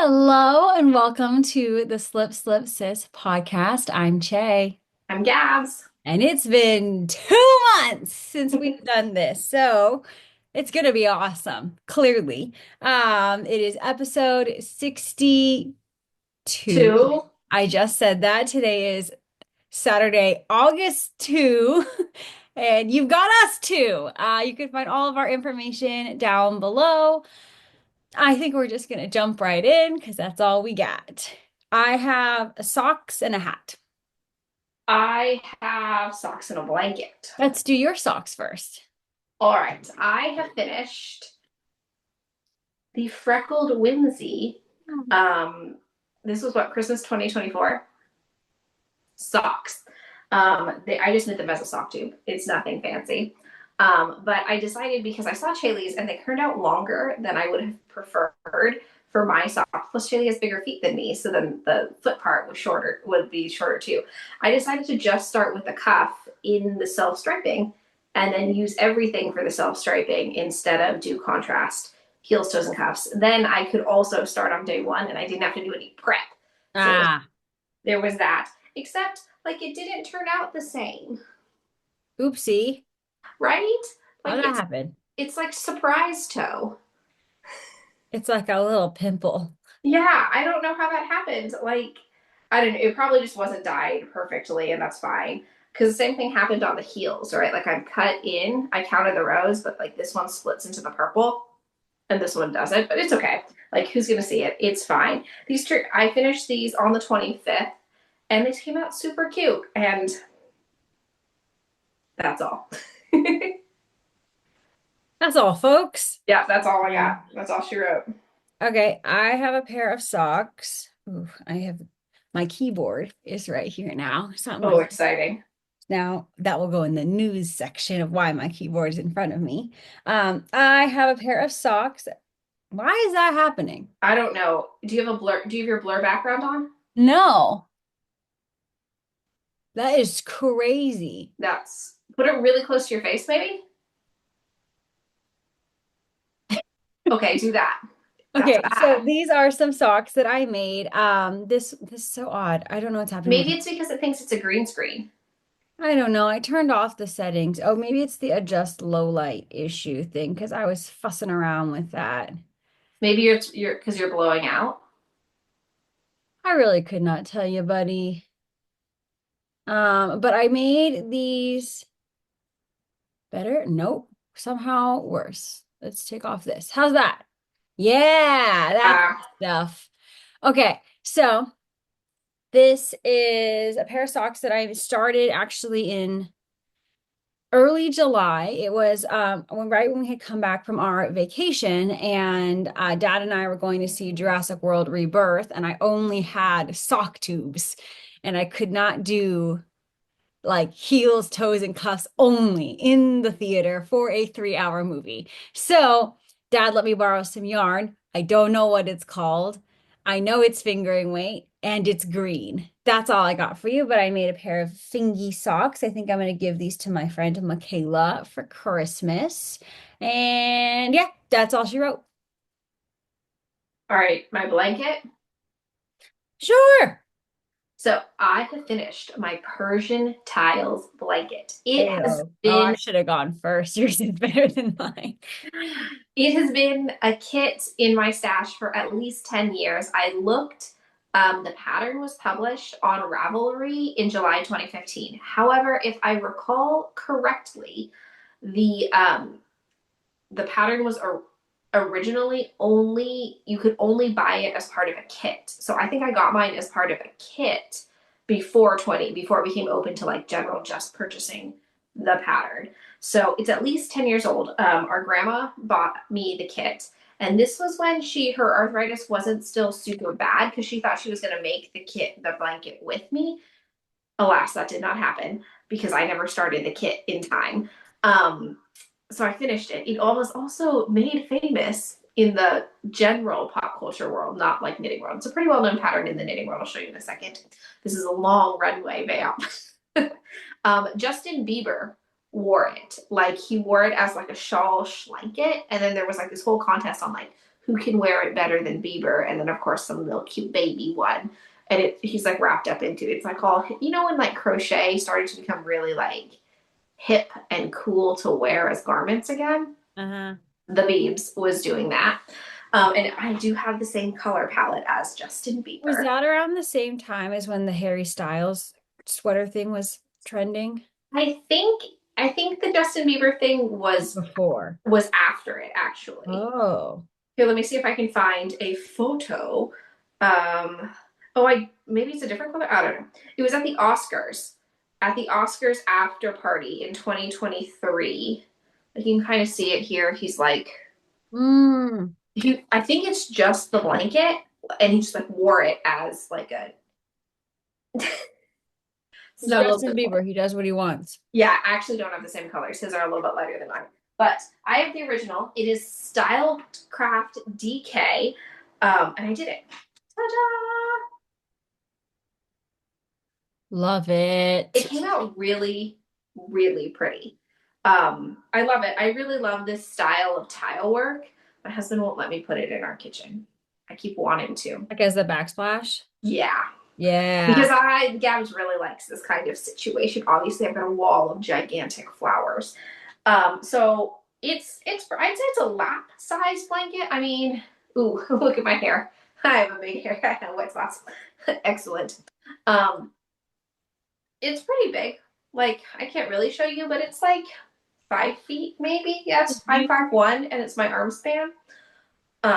Hello and welcome to the Slip Sis Podcast. I'm Che, I'm Gabs. and it's been 2 months since we've done this, so it's gonna be awesome, clearly. It is episode 62. Two. I just said that. Today is Saturday, August 2, and you've got us too. You can find all of our information down below. I think we're just gonna jump right in because that's all we got. I have socks and a hat. I have socks and a blanket. Let's do your socks first. All right. I have finished the Freckled Whimsy. This was what, Christmas 2024? Socks. I just knit them as a sock tube. It's nothing fancy. But I decided because I saw Shaylee's and they turned out longer than I would have preferred for my socks. Plus, Shaylee has bigger feet than me, so then the foot part would be shorter too. I decided to just start with the cuff in the self striping, and then use everything for the self striping instead of do contrast heels, toes, and cuffs. Then I could also start on day one, and I didn't have to do any prep. So Ah, there was that. Except, like, it didn't turn out the same, oopsie. right? How'd Like that it's happen? it's like surprise toe. It's like a little pimple. Yeah, I don't know how that happened. Like, I don't know. It probably just wasn't dyed perfectly, and that's fine. Because the same thing happened on the heels, right? Like, I'm cut in, I counted the rows, but like this one splits into the purple, and this one doesn't. But it's okay. Like, who's gonna see it? It's fine. I finished these on the 25th, and they came out super cute. And that's all. That's all, folks. Yeah, that's all I got. That's all she wrote. Okay, I have a pair of socks. Ooh, I have my keyboard is right here now. It's not Oh, my exciting. Now that will go in the news section of why my keyboard is in front of me. I have a pair of socks. Why is that happening? I don't know. Do you have a blur? Do you have your blur background on? No, that is crazy. That's put it really close to your face, maybe. Okay, do that. That's Okay, so bad. these are some socks that I made. This is so odd. I don't know what's happening with Maybe it. it's because it thinks it's a green screen. I don't know. I turned off the settings. Oh, maybe it's the adjust low light issue thing because I was fussing around with that. Maybe you're because you're blowing out. I really could not tell you, buddy. But I made these better. Nope. Somehow worse. Let's take off this. How's that? Yeah, that's Uh, stuff. Okay, so this is a pair of socks that I started actually in early July. It was right when we had come back from our vacation, and Dad and I were going to see Jurassic World Rebirth, and I only had sock tubes, and I could not do like heels, toes, and cuffs only in the theater for a 3 hour movie. So Dad let me borrow some yarn. I don't know what it's called. I know it's fingering weight and it's green. That's all I got for you, but I made a pair of fingy socks. I think I'm going to give these to my friend Michaela for Christmas. And yeah, that's all she wrote. all right, my blanket. Sure. So I have finished my Persian tiles blanket. It has Ew. Oh, I been should have gone first. Yours is better than mine. it has been a kit in my stash for at least 10 years. I looked, the pattern was published on Ravelry in July 2015. However, if I recall correctly, the um, the pattern was originally only you could only buy it as part of a kit. So I think I got mine as part of a kit before it became open to like general just purchasing the pattern. So it's at least 10 years old. Our grandma bought me the kit. And this was when her arthritis wasn't still super bad because she thought she was going to make the blanket with me. Alas, that did not happen because I never started the kit in time. Um, so I finished it. It was also made famous in the general pop culture world, not like knitting world. It's a pretty well known pattern in the knitting world. I'll show you in a second. This is a long runway veil. Justin Bieber wore it. Like he wore it as like a shawl blanket, and then there was like this whole contest on like who can wear it better than Bieber? And then of course some little cute baby one. And he's like wrapped up into it. It's like all, when like crochet started to become really like hip and cool to wear as garments again. Uh-huh. The Biebs was doing that. And I do have the same color palette as Justin Was Bieber. that around the same time as when the Harry Styles sweater thing was trending? I think I think the Justin Bieber thing Before. was after it actually. Oh. Here, let me see if I can find a photo. Oh, I maybe it's a different color. I don't know. It was at the Oscars. At the Oscars after party in 2023. You can kind of see it here. He's like Mm. I think it's just the blanket, and he just like wore it as like a It's snuggle. Justin Bieber. He does what he wants. Yeah, I actually don't have the same colors. His are a little bit lighter than mine. But I have the original. It is Stylecraft DK. And I did it. Ta-da! Love It it. came out really, really pretty. I love it. I really love this style of tile work. My husband won't let me put it in our kitchen. I keep wanting to. Like as the backsplash. Yeah. Yeah. Because Gabs really likes this kind of situation. Obviously, I've got a wall of gigantic flowers. So I'd say it's a lap size blanket. I mean, ooh, look at my hair. I have a big hair. I have wet spots. Excellent. Um, it's pretty big. Like I can't really show you, but it's like 5 feet maybe. Yes, Did I'm you 5'1", and it's my arm span. did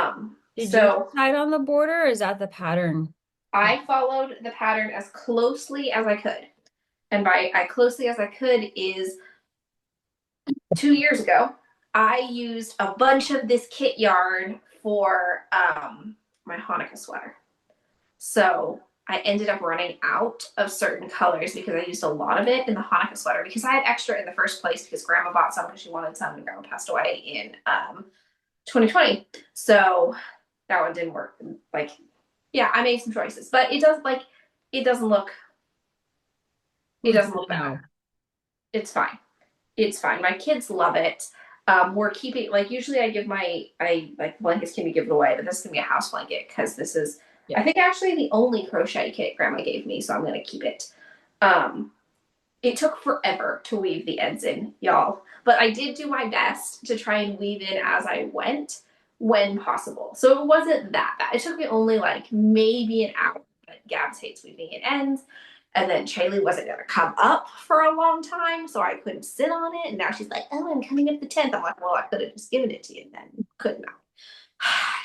you So decide on the border or is that the pattern? I followed the pattern as closely as I could. And by closely as I could is 2 years ago, I used a bunch of this kit yarn for my Hanukkah sweater. So I ended up running out of certain colors because I used a lot of it in the Hanukkah sweater because I had extra in the first place because grandma bought some because she wanted some and grandma passed away in 2020. So that one didn't work. Like, yeah, I made some choices, but it doesn't look it Who's doesn't gonna look bad. know? It's fine. It's fine. My kids love it. We're keeping like usually I like blankets can be given away, but this is gonna be a house blanket because this is I Yeah. think actually the only crochet kit grandma gave me, so I'm gonna keep it. Um, it took forever to weave the ends in, y'all, but I did do my best to try and weave in as I went when possible. So it wasn't that bad. It took me only like maybe an hour, but Gabs hates weaving in ends. And then Shaylee wasn't going to come up for a long time, so I couldn't sit on it. And now she's like, "Oh, I'm coming up the 10th." I'm like, "Well, I could have just given it to you, and then could not."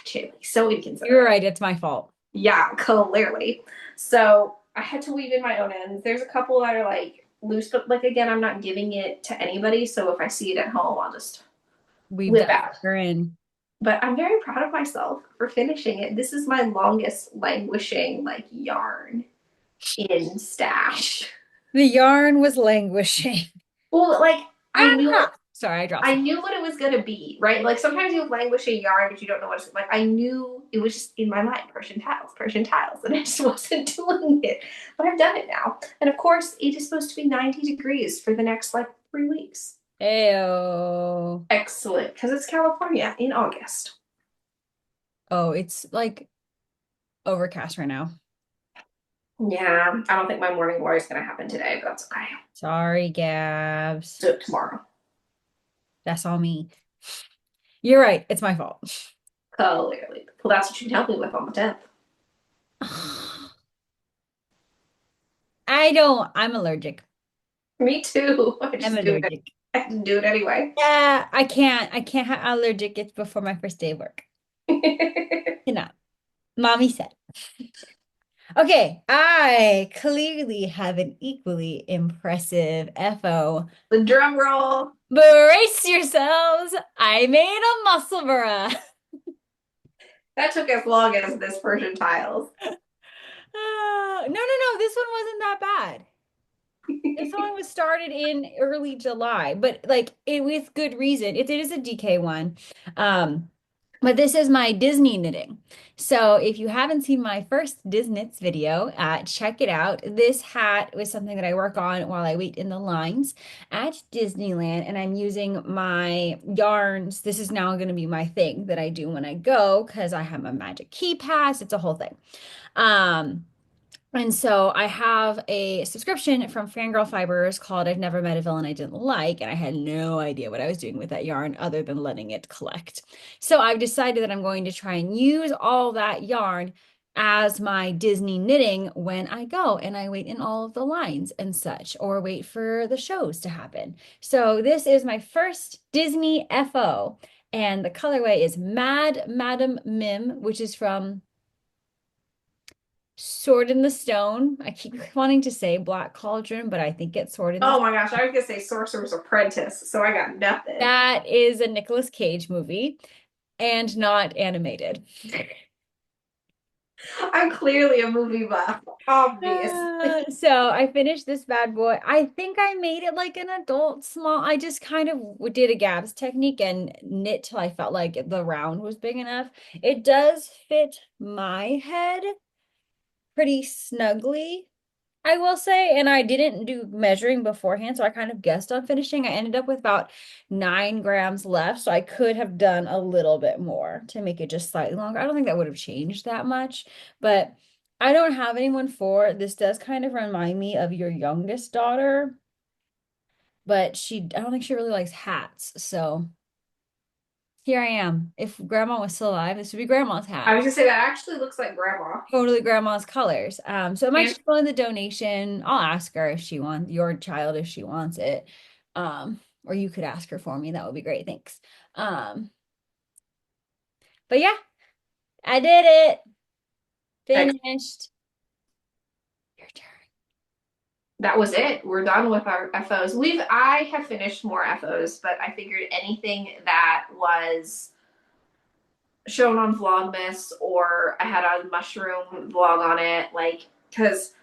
Shaylee, so You're inconsiderate. right, it's my fault. Yeah, clearly. So I had to weave in my own ends. There's a couple that are like loose, but like again, I'm not giving it to anybody. So if I see it at home, I'll just We've whip that out. sucker in. But I'm very proud of myself for finishing it. This is my longest languishing like yarn in stash. The yarn was languishing. Well, like Ah! Sorry, I dropped I some. knew what it was gonna be, right? Like sometimes you have languishing yarn, but you don't know what it's like. I knew it was just in my mind, Persian tiles, and I just wasn't doing it. But I've done it now, and of course, it is supposed to be 90 degrees for the next like 3 weeks. Ew. Excellent, because it's California in August. Oh, it's like overcast right now. Yeah, I don't think my morning glory is gonna happen today, but that's okay. Sorry, Gabs. Do it tomorrow. That's all me. You're right, it's my fault. Clearly. Well, that's what you can help me with on the 10th. I'm allergic. Me too. I I'm just do it. allergic. I have to do it anyway. Yeah, I can't have allergic. It's before my first day of work. Cannot. Mommy said. Okay, I clearly have an equally impressive FO. The drum roll. Brace yourselves. I made a muscle bra. That took as long as this Persian tiles. No. This one wasn't that bad. This one was started in early July, but like it with good reason. It is a DK one. Um, But this is my Disney knitting. So if you haven't seen my first Disney video, check it out. This hat was something that I work on while I wait in the lines at Disneyland, and I'm using my yarns. This is now going to be my thing that I do when I go because I have my magic key pass. It's a whole thing. Um, and so I have a subscription from Fangirl Fibers called I've Never Met a Villain I Didn't Like, and I had no idea what I was doing with that yarn other than letting it collect. So I've decided that I'm going to try and use all that yarn as my Disney knitting when I go and I wait in all of the lines and such, or wait for the shows to happen. So this is my first Disney FO, and the colorway is Mad Madam Mim, which is from Sword in the Stone. I keep wanting to say Black Cauldron, but I think it's Sword in the Oh my gosh, I was gonna say Sorcerer's Apprentice, so I got nothing. That is a Nicolas Cage movie and not animated. I'm clearly a movie buff, obvious. So I finished this bad boy. I think I made it like an adult small. I just kind of did a Gabs technique and knit till I felt like the round was big enough. It does fit my head pretty snugly, I will say, and I didn't do measuring beforehand, so I kind of guessed on finishing. I ended up with about 9 grams left, so I could have done a little bit more to make it just slightly longer. I don't think that would have changed that much, but I don't have anyone for this. Does kind of remind me of your youngest daughter, but I don't think she really likes hats. So here I am. If grandma was still alive, this would be grandma's I hat. was gonna say that actually looks like grandma. Totally grandma's colors. So it might And just go in the donation. I'll ask her if she wants your child if she wants it. Or you could ask her for me. That would be great. Thanks. Um, but yeah, I did it. Finished. Your turn. that was it. We're done with our FOs. I have finished more FOs, but I figured anything that was shown on Vlogmas or I had a mushroom vlog on it, like, because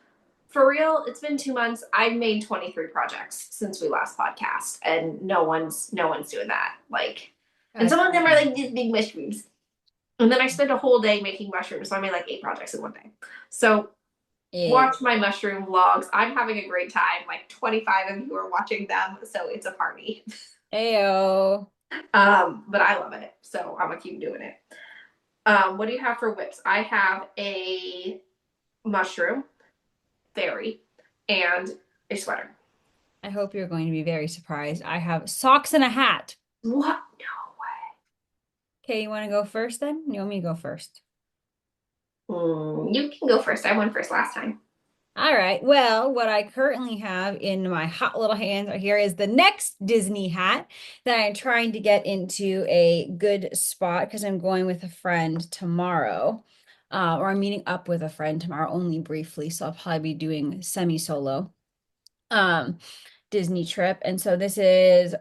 for real, it's been 2 months. I've made 23 projects since we last podcast, and no one's doing that. Like, and That's some of them are like these big mushrooms. And then I spent a whole day making mushrooms, so I made like 8 projects in one day. So it. watch my mushroom vlogs. I'm having a great time. Like 25 of you are watching them, so it's a party. Ayo. But I love it, so I'm gonna keep doing it. What do you have for whips? I have a mushroom, fairy, and a sweater. I hope you're going to be very surprised. I have socks and a hat. What? No Okay, you want to go first then? You want me to go first? way. You can go first. I went first last time. All right. Well, what I currently have in my hot little hands right here is the next Disney hat that I'm trying to get into a good spot because I'm going with a friend tomorrow. Or I'm meeting up with a friend tomorrow only briefly. So I'll probably be doing semi-solo um Disney trip. And so this is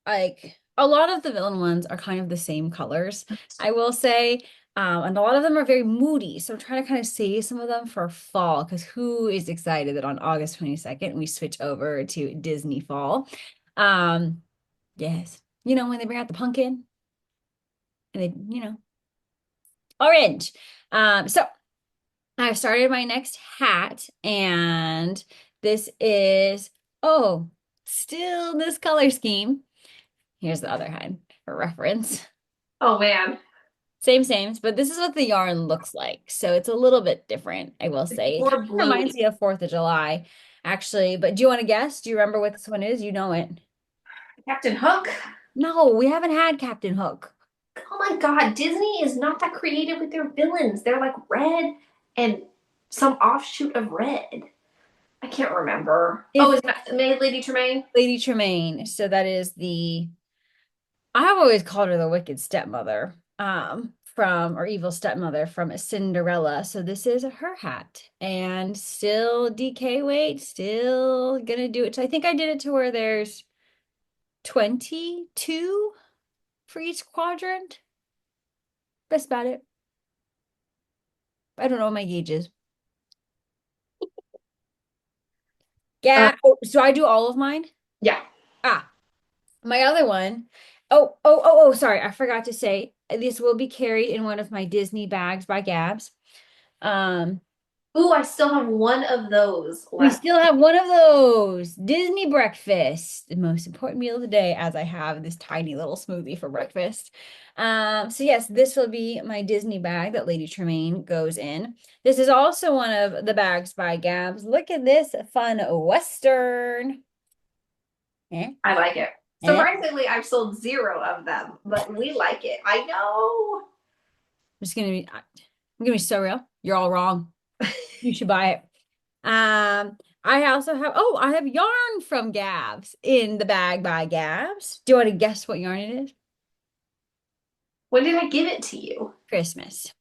like a lot of the villain ones are kind of the same colors, I will say. And a lot of them are very moody. So I'm trying to kind of save some of them for fall because who is excited that on August 22nd we switch over to Disney fall? Um, yes. You know, when they bring out the pumpkin and orange. So I started my next hat, and this is, oh, still this color scheme. Here's the other hand for reference. Oh man, Same, but this is what the yarn looks like. So it's a little bit different, I will it's say. It kind more of reminds bluey. me of 4th of July, actually. But do you want to guess? Do you remember what this one is? You know it. Captain Hook. No, we haven't had Captain Hook. Oh my god, Disney is not that creative with their villains. They're like red and some offshoot of red. I can't remember. Oh, If is that Lady Tremaine? Lady Tremaine. So that is I have always called her the wicked stepmother, or evil stepmother from Cinderella. So this is her hat and still DK weight, still gonna do it. So I think I did it to where there's 22 for each quadrant. That's about it. I don't know what my gauge is. Uh, Yeah. Oh, so I do all of mine? yeah. Ah, my other one. Oh, sorry. I forgot to say this will be carried in one of my Disney bags by Gabs. Um, Ooh, I still have one of those we left. still have one of those Disney breakfast, the most important meal of the day, as I have this tiny little smoothie for breakfast. So yes, this will be my Disney bag that Lady Tremaine goes in. This is also one of the bags by Gabs. Look at this fun Western. Eh, I like it. eh. Surprisingly, I've sold zero of them, but we like it. I know. I'm gonna be so real. You're all wrong. You should buy it. I also have, oh, I have yarn from Gabs in the bag by Gabs. Do you want to guess what yarn it is? When did I give it to you? Christmas.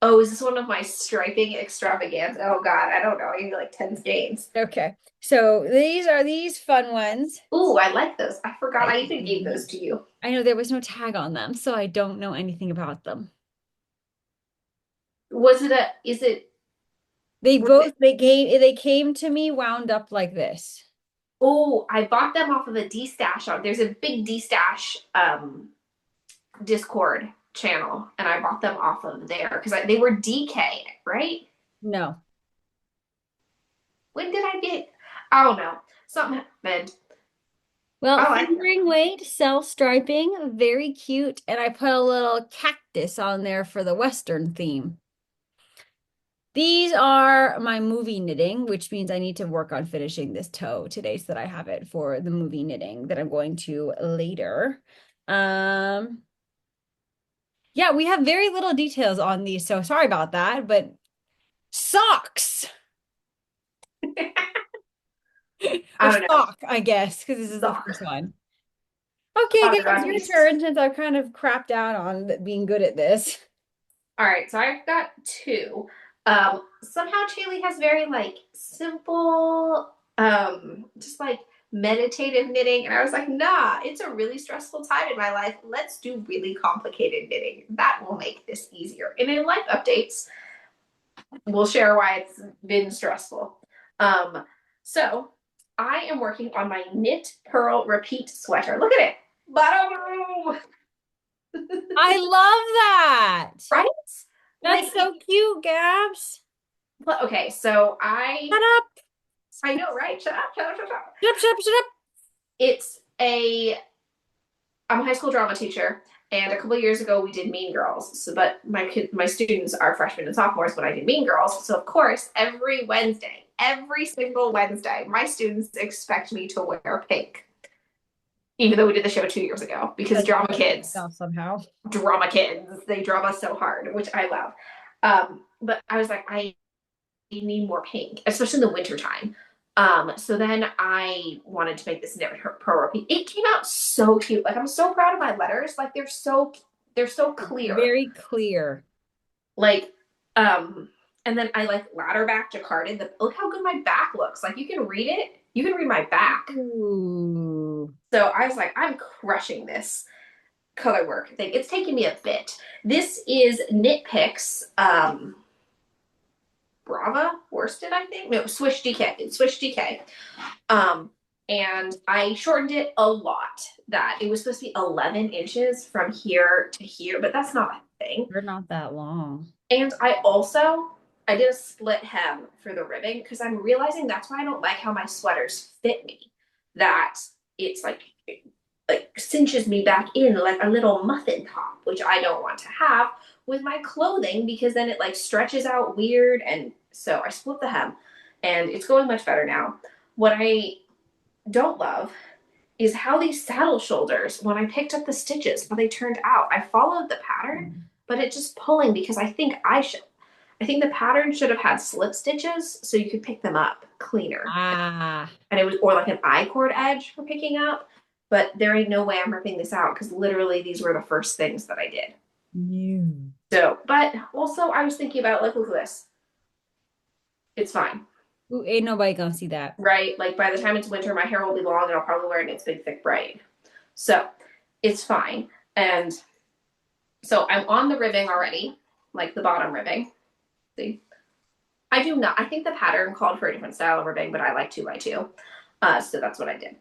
Oh, is this one of my striping extravaganza? Oh God, I don't know. I need like 10 skeins. Okay. So these are these fun ones. Ooh, I like those. I forgot that I you even can gave use. those to you. I know there was no tag on them, so I don't know anything about them. Was it a, is it, They was it, both they came to me wound up like this. oh, I bought them off of a D-Stash. There's a big D-Stash Discord channel, and I bought them off of there because they were DK, right? No. When did I get, I don't know. Something happened. Well, I like them. fingering weight, cell striping, very cute. And I put a little cactus on there for the Western theme. These are my movie knitting, which means I need to work on finishing this toe today so that I have it for the movie knitting that I'm going to later. Um, yeah, we have very little details on these, so sorry about that, but socks or I don't know. sock, I guess, because this is the Suck. first one. Okay, Talk guys, about your these. turn since I've kind of crapped out on being good at this. All right, so I've got two. Somehow Chaley has very like simple, just like meditative knitting, and I was like, nah, it's a really stressful time in my life. Let's do really complicated knitting. That will make this easier. And in life updates, we'll share why it's been stressful. Um, so I am working on my knit purl repeat sweater. Look at it, bottom, I love that. right? Like, That's so cute, Gabs. okay, so Shut up. I know, right? Shut up, shut up, shut up. Shut up, shut up, shut up. It's a I'm a high school drama teacher, and a couple of years ago we did Mean Girls. So, but my students are freshmen and sophomores when I did Mean Girls. So of course, every Wednesday, every single Wednesday, my students expect me to wear pink. Even though we did the show 2 years ago, because That's somehow. drama kids, they drama so hard, which I love. But I was like, I need more pink, especially in the wintertime. So then I wanted to make this knit pro repeat. It came out so cute. Like I'm so proud of my letters. Like they're so clear. Very clear. Like and then I like ladder back jacquarded. Look how good my back looks. Like you can read it. You can read my back. Ooh. So I was like, I'm crushing this color work thing. It's taking me a bit. This is Knit Picks. Brava worsted, I think. No, Swish DK. It's Swish DK. And I shortened it a lot. That it was supposed to be 11 inches from here to here, but that's not a thing. They're not that long. And I did a split hem for the ribbing because I'm realizing that's why I don't like how my sweaters fit me. That it's like cinches me back in like a little muffin top, which I don't want to have with my clothing because then it like stretches out weird. And so I split the hem and it's going much better now. What I don't love is how these saddle shoulders, when I picked up the stitches, how they turned out. I followed the pattern, but it's just pulling because I think the pattern should have had slip stitches so you could pick them up cleaner. Ah. And it was, or like an I-cord edge for picking up. But there ain't no way I'm ripping this out because literally these were the first things that I did. You. So, but also I was thinking about like, look at this. It's fine. Ooh, ain't nobody gonna see that. Right? Like by the time it's winter, my hair will be long and I'll probably wear it in its big, thick braid. So it's fine. And so I'm on the ribbing already, like the bottom ribbing. See? I think the pattern called for a different style of ribbing, but I like 2x2. So that's what I did.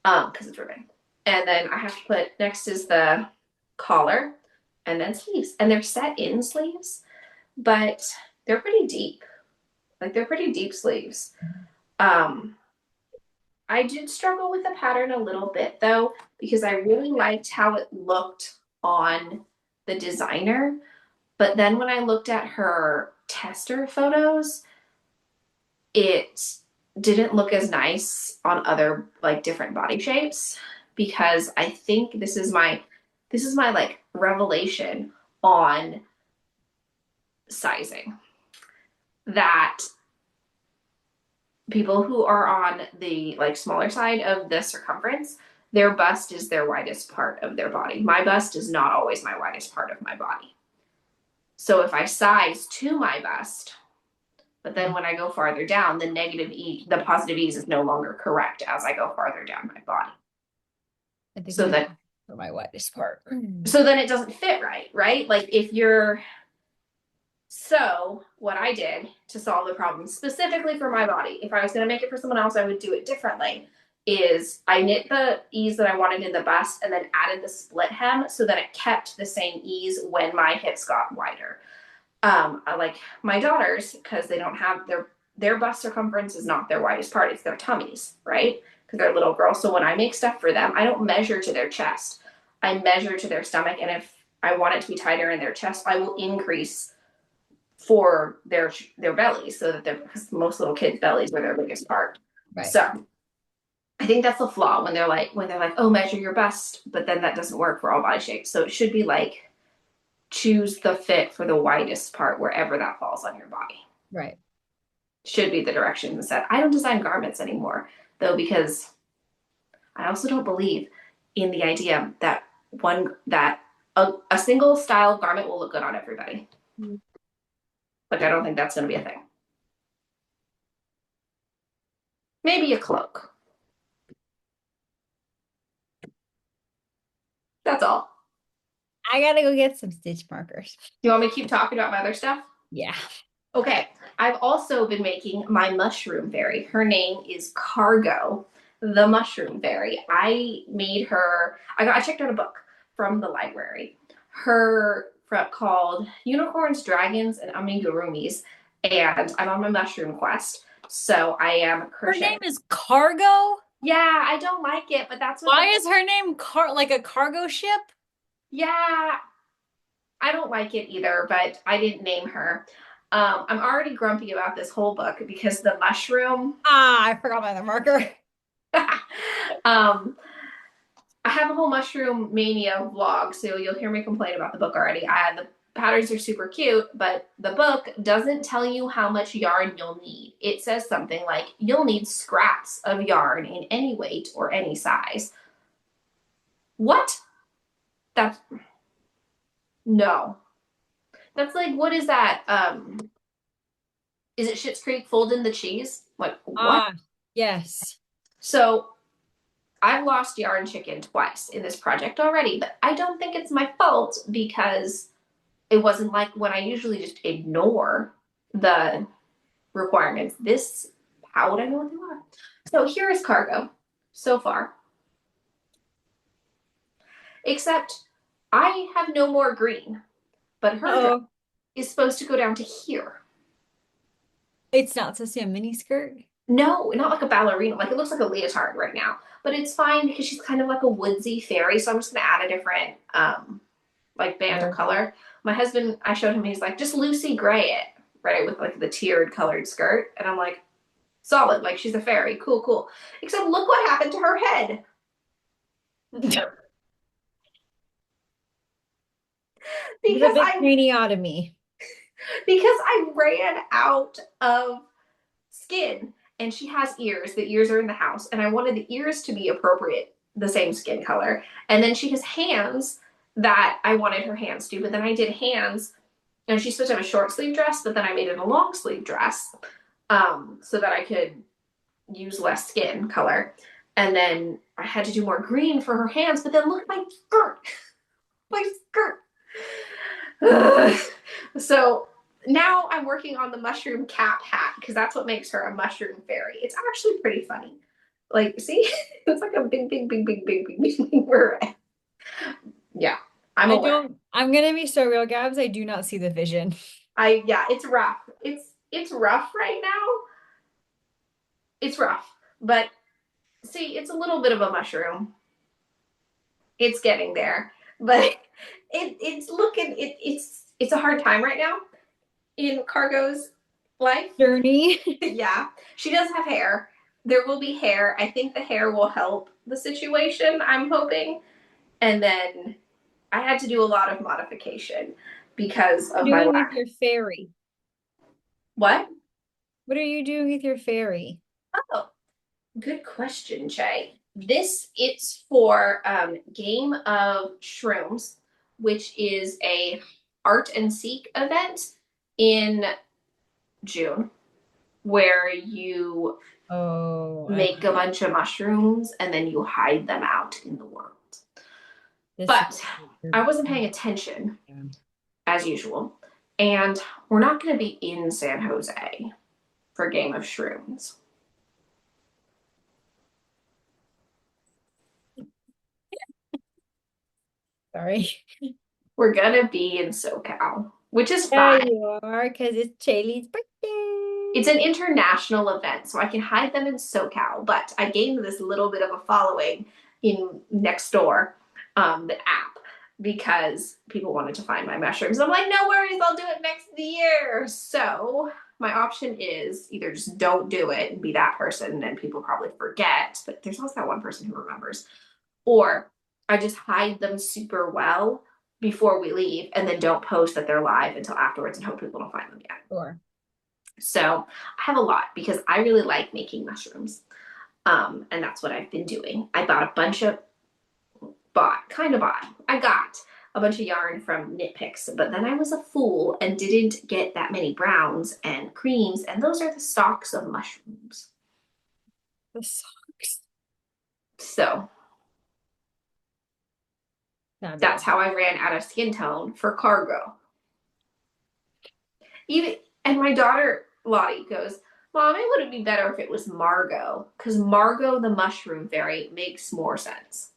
Because it's ribbing. And then I have to put, next is the collar, and then sleeves. And they're set in sleeves, but they're pretty deep. Like they're pretty deep sleeves. Um, I did struggle with the pattern a little bit though, because I really liked how it looked on the designer. But then when I looked at her tester photos, it didn't look as nice on other like different body shapes, because I think this is my like revelation on sizing, that people who are on the like smaller side of the circumference, their bust is their widest part of their body. My bust is not always my widest part of my body. So if I size to my bust, but then when I go farther down, the positive ease is no longer correct as I go farther down my body. I think So my that for my widest part. so then it doesn't fit right, right? Like if you're so what I did to solve the problem specifically for my body, if I was going to make it for someone else, I would do it differently. Is I knit the ease that I wanted in the bust and then added the split hem so that it kept the same ease when my hips got wider. I like my daughters because they don't have their bust circumference is not their widest part; it's their tummies, right? Because they're little girls. So when I make stuff for them, I don't measure to their chest. I measure to their stomach, and if I want it to be tighter in their chest, I will increase for their bellies, so that because most little kids' bellies are their biggest part. Right. So I think that's the flaw when they're like, oh, measure your bust, but then that doesn't work for all body shapes. So it should be like, choose the fit for the widest part wherever that falls on your body. Right. Should be the direction instead. I don't design garments anymore though, because I also don't believe in the idea that a single style garment will look good on everybody. Like I don't think that's going to be a thing. Maybe a cloak. That's all. I gotta go get some stitch markers. Do you want me to keep talking about my other stuff? Yeah. Okay. I've also been making my mushroom fairy. Her name is Cargo, the mushroom fairy. I checked out a book from the library. Called Unicorns, Dragons, and Amigurumis. And I'm on my mushroom quest. So I am Her crocheting. name is Cargo? Yeah, I don't like it, but that's what Why is her name like a cargo ship? Yeah, I don't like it either, but I didn't name her. I'm already grumpy about this whole book because the mushroom. Ah, I forgot my other marker. um, I have a whole mushroom mania vlog, so you'll hear me complain about the book already. The patterns are super cute, but the book doesn't tell you how much yarn you'll need. It says something like, you'll need scraps of yarn in any weight or any size. What? That's no. That's like, what is that? Is it Schitt's Creek fold in the cheese? Like, what? Ah, yes. So I've lost yarn chicken twice in this project already, but I don't think it's my fault because it wasn't like when I usually just ignore the requirements. How would I know what they are? So here is Cargo so far. Except I have no more green, but her dress Uh-oh. is supposed to go down to here. It's not supposed to be a mini skirt. No, not like a ballerina. Like it looks like a leotard right now, but it's fine because she's kind of like a woodsy fairy. So I'm just gonna add a different like band of color. My husband, I showed him, he's like, just Lucy Gray it, right, with like the tiered colored skirt, and I'm like, solid. Like she's a fairy. Cool, cool. Except look what happened to her head. It's a because big I craniotomy. because I ran out of skin, and she has ears. The ears are in the house, and I wanted the ears to be appropriate, the same skin color. And then she has hands that I wanted her hands to, but then I did hands, and she's supposed to have a short sleeve dress, but then I made it a long sleeve dress, so that I could use less skin color. And then I had to do more green for her hands, but then look at my skirt. My skirt. So now I'm working on the mushroom cap hat because that's what makes her a mushroom fairy. It's actually pretty funny. Like, see, it's like a big, big, big, big, big, big, big beret. Yeah, I'm aware. I'm gonna be so real, Gabs. I do not see the vision. Yeah, it's rough. It's rough right now. It's rough. But see, it's a little bit of a mushroom. It's getting there. But it's looking it's a hard time right now in Cargo's life. Journey. Yeah. She does have hair. There will be hair. I think the hair will help the situation, I'm hoping. And then I had to do a lot of modification because of my Doing with lack. your fairy. What? What are you doing with your fairy? Oh, good question, Jay. This it's for Game of Shrooms, which is a art and seek event in June, where you Oh, make a bunch of mushrooms and then you hide them out in the world. this is But I wasn't paying attention as usual, and we're not going to be in San Jose for Game of Shrooms. sorry. We're gonna be in SoCal, which is Yeah, fine. you are, because it's Chaley's It's birthday. an international event, so I can hide them in SoCal, but I gained this little bit of a following in next door, the app, because people wanted to find my mushrooms. I'm like, no worries, I'll do it next year. So my option is either just don't do it and be that person, and people probably forget, but there's also that one person who remembers, or I just hide them super well before we leave and then don't post that they're live until afterwards and hope people don't find them yet. Sure. So I have a lot because I really like making mushrooms. And that's what I've been doing. I bought a bunch of, I got a bunch of yarn from Knit Picks, but then I was a fool and didn't get that many browns and creams, and those are the stalks of mushrooms. The socks. So Fabulous. that's how I ran out of skin tone for cargo. Even and my daughter Lottie goes, Mom, it would be better if it was Margot, because Margot the mushroom fairy makes more sense.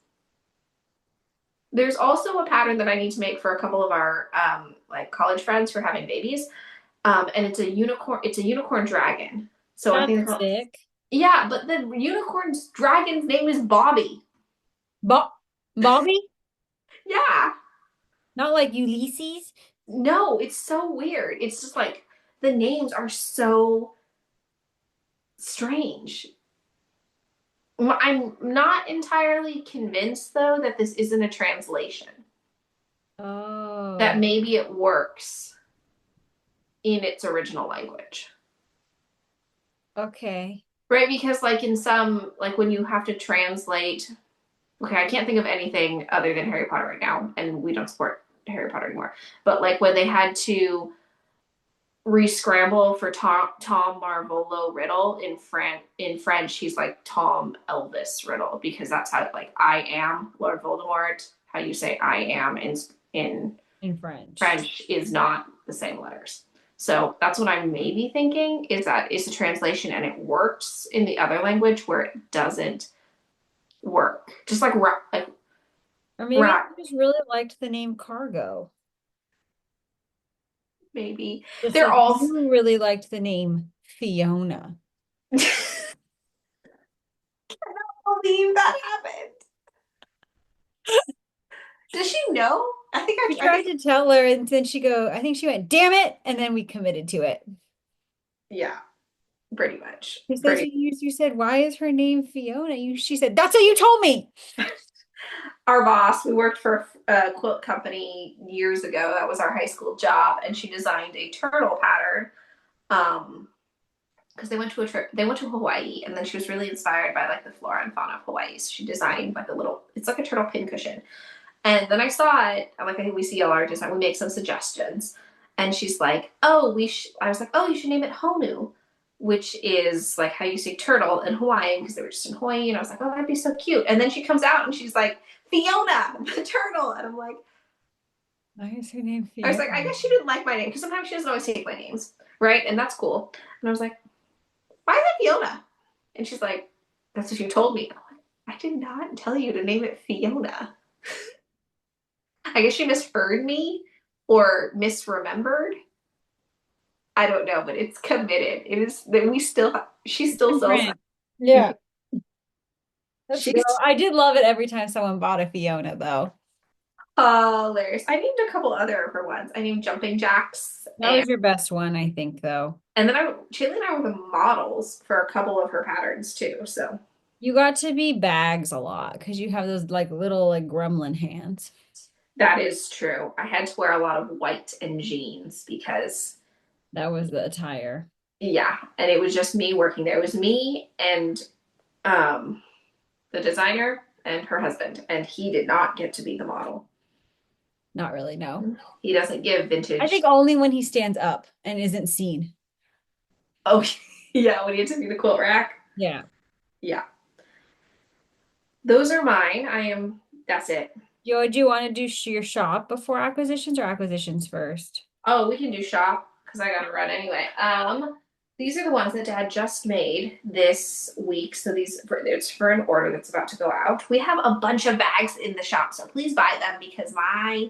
There's also a pattern that I need to make for a couple of our like college friends who are having babies. And it's a unicorn, dragon. So I think That's sick. yeah, but the unicorn's dragon's name is Bobby. Bo Bobby? Yeah. Not like Ulysses? No, it's so weird. It's just like the names are so strange. I'm not entirely convinced, though, that this isn't a translation. That Oh, maybe it works in its original language. okay. Right? Because, like, in some, like, when you have to translate, okay, I can't think of anything other than Harry Potter right now, and we don't support Harry Potter anymore. But, like, when they had to re-scramble for Tom Marvolo Riddle in French, he's like Tom Elvis Riddle, because that's how, like, I am Lord Voldemort. How you say I am in In French. French is not the same letters. So that's what I'm maybe thinking, is that it's a translation and it works in the other language where it doesn't work. Just like Or maybe rat, I just really liked the name Cargo. maybe Just they're like all. you really liked the name Fiona. Believe that happened. Does she know? We tried to tell her, and then I think she went, damn it. And then we committed to it. Yeah, pretty much. Because that's what you said. Why is her name Fiona? She said, that's what you told me. Our boss, we worked for a quilt company years ago. That was our high school job, and she designed a turtle pattern. Because they went to a trip, they went to Hawaii, and then she was really inspired by like the flora and fauna of Hawaii. So she designed like it's like a turtle pincushion. And then I saw it. I'm like, I think we see all our design. We make some suggestions, and she's like, "Oh, I was like, "Oh, you should name it Honu," which is like how you say turtle in Hawaiian, because they were just in Hawaii. And I was like, "Oh, that'd be so cute." And then she comes out and she's like, "Fiona, the turtle," and I'm like, Why is her name I was like, Fiona? I guess she didn't like my name, because sometimes she doesn't always take my names, right? And that's cool. And I was like, "Why is it Fiona?" And she's like, "That's what you told me." I'm like, I did not tell you to name it Fiona. I guess she misheard me or misremembered. I don't know, but it's committed. It is that we still she still Good sells them. brand. Yeah, let's go. She's I did love it every time someone bought a Fiona, though. hilarious. I named a couple other of her ones. I named Jumping Jacks That was your best one, I think, though. and then Chili and I were the models for a couple of her patterns too. So You got to be bags a lot because you have those like little like gremlin hands. that is true. I had to wear a lot of white and jeans because That was the attire. yeah, and it was just me working there. It was me and um the designer and her husband, and he did not get to be the model. Not really, no. He doesn't give I vintage. think only when he stands up and isn't seen. Oh, yeah, when he had to be the quilt rack. Yeah. Yeah, those are mine. That's it. Yo, do you want to do your shop before acquisitions or acquisitions first? Oh, we can do shop because I gotta run anyway. These are the ones that Dad just made this week. So it's for an order that's about to go out. We have a bunch of bags in the shop, so please buy them because my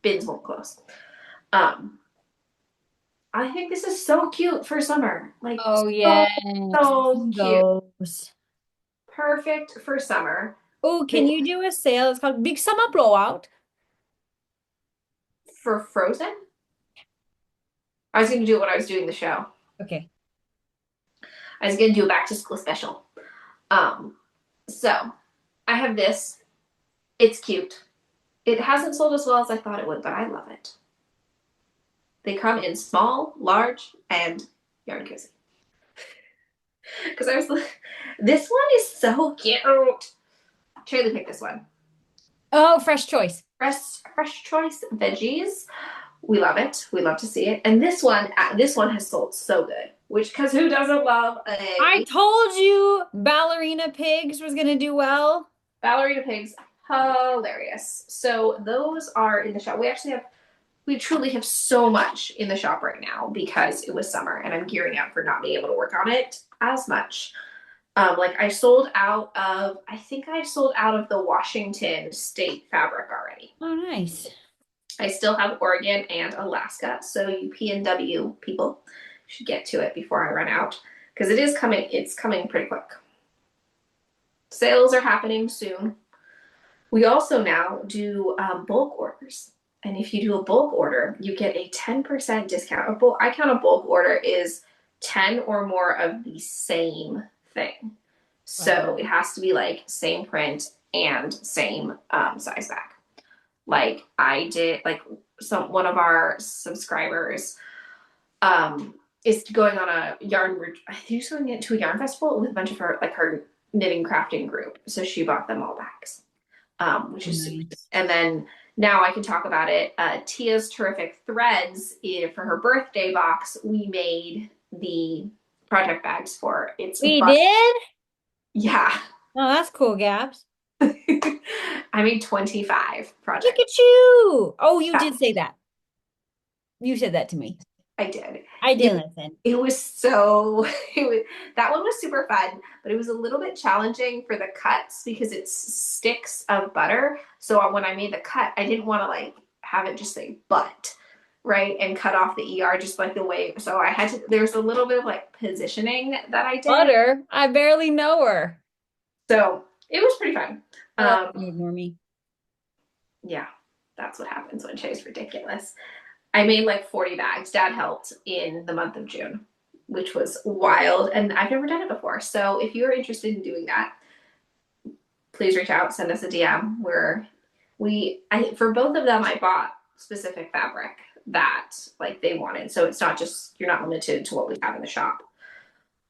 bins won't close. Um, I think this is so cute for summer. Like Oh, so yeah. so cute. Those. Perfect for summer. Oh, can you do a sale? It's called Big Summer Blowout. For Frozen? I was gonna do it when I was doing the show. Okay. I was gonna do a back to school special. Um, so I have this. It's cute. It hasn't sold as well as I thought it would, but I love it. They come in small, large, and yarn cozy. Because I was like, this one is so cute. Charlie picked this one. Oh, fresh choice. Fresh choice veggies. We love it. We love to see it. And this one has sold so good. Which, because who doesn't love I a told you Ballerina Pigs was gonna do well. ballerina pigs? Hilarious. So those are in the shop. We truly have so much in the shop right now because it was summer and I'm gearing up for not being able to work on it as much. Like I think I sold out of the Washington state fabric already. Oh, nice. I still have Oregon and Alaska, so you PNW people should get to it before I run out because it's coming pretty quick. Sales are happening soon. We also now do bulk orders. And if you do a bulk order, you get a 10% discount. I count a bulk order is 10 or more of the same thing. So Wow. it has to be like same print and same size back. Like I did, like one of our subscribers is going on a yarn. I think she's going to a yarn festival with a bunch of her knitting crafting group. So she bought them all backs, which is super. Nice. And then now I can talk about it. Tia's Terrific Threads for her birthday box. We made the project bags for it's We did? yeah. Oh, that's cool, Gabs. I made 25 Look projects. at you. Oh, you Yeah, did say that. You said that to me. I did. I It, didn't listen. it was so that one was super fun, but it was a little bit challenging for the cuts because it's sticks of butter. So when I made the cut, I didn't want to like have it just say butt, right? And cut off the ER just like the way. So I had to, there's a little bit of like positioning that I did. Butter. I barely know her. So it was pretty fun. I love when you ignore me. Yeah, that's what happens when Shay's ridiculous. I made like 40 bags. Dad helped in the month of June, which was wild. And I've never done it before. So if you're interested in doing that, please reach out, send us a DM where for both of them, I bought specific fabric that like they wanted. So it's not just, you're not limited to what we have in the shop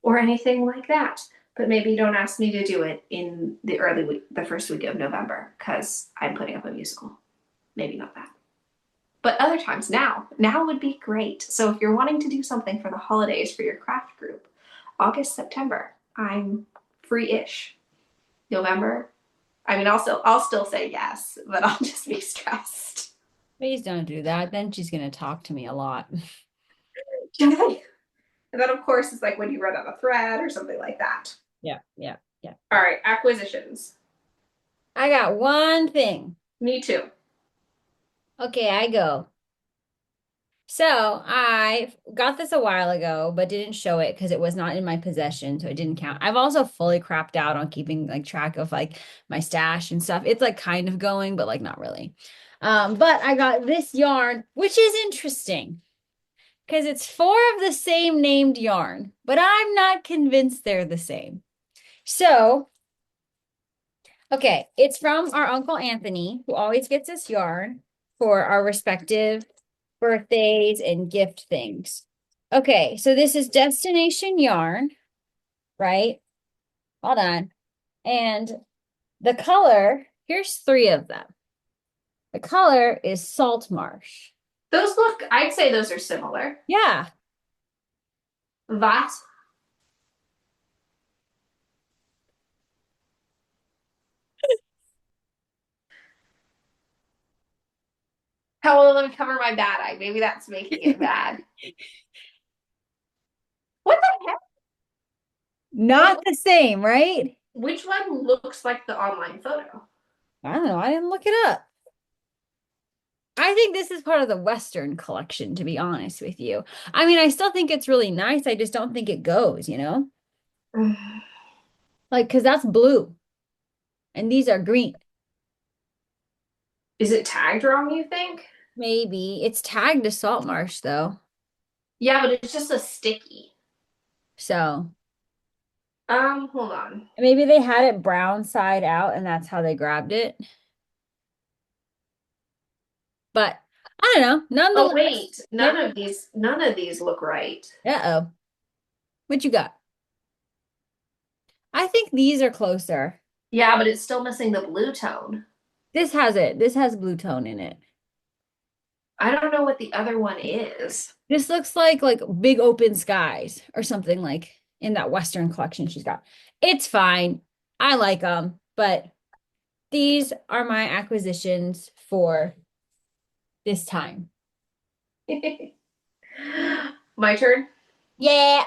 or anything like that. But maybe don't ask me to do it in the first week of November because I'm putting up a musical. Maybe not that. But other times now would be great. So if you're wanting to do something for the holidays for your craft group, August, September, I'm free-ish. November, I mean, I'll still say yes, but I'll just be stressed. Please don't do that. Then she's going to talk to me a lot. Okay. And then of course it's like when you run out of thread or something like that. Yeah, yeah, All right, acquisitions. I got one thing. Me too. Okay, I go. So I got this a while ago, but didn't show it because it was not in my possession, so it didn't count. I've also fully crapped out on keeping like track of like my stash and stuff. It's like kind of going, but like not really. But I got this yarn, which is interesting because it's four of the same named yarn, but I'm not convinced they're the same. So, okay, it's from our Uncle Anthony, who always gets us yarn for our respective birthdays and gift things. Okay, so this is Destination Yarn, right? Hold on. And the color, here's three of them. The color is Salt Marsh. Those look, I'd say those are similar. Yeah. That, how will let me cover my bad eye? Maybe that's making it bad. What the heck? Wait, Not the same, right? which one looks like the online photo? I don't know. I didn't look it up. I think this is part of the Western collection, to be honest with you. I mean, I still think it's really nice. I just don't think it goes, you know? Like, because that's blue and these are green. Is it tagged wrong, you think? Maybe. It's tagged to Salt Marsh, though. Yeah, but it's just a sticky. So Hold on. maybe they had it brown side out and that's how they grabbed it. But I don't know. Oh Nonetheless, wait, maybe. none of these look right. Uh-oh. What you got? I think these are closer. Yeah, but it's still missing the blue tone. This has it. This has blue tone in it. I don't know what the other one is. This looks like big open skies or something like in that Western collection she's got. It's fine. I like them, but these are my acquisitions for this time. My turn. Yeah,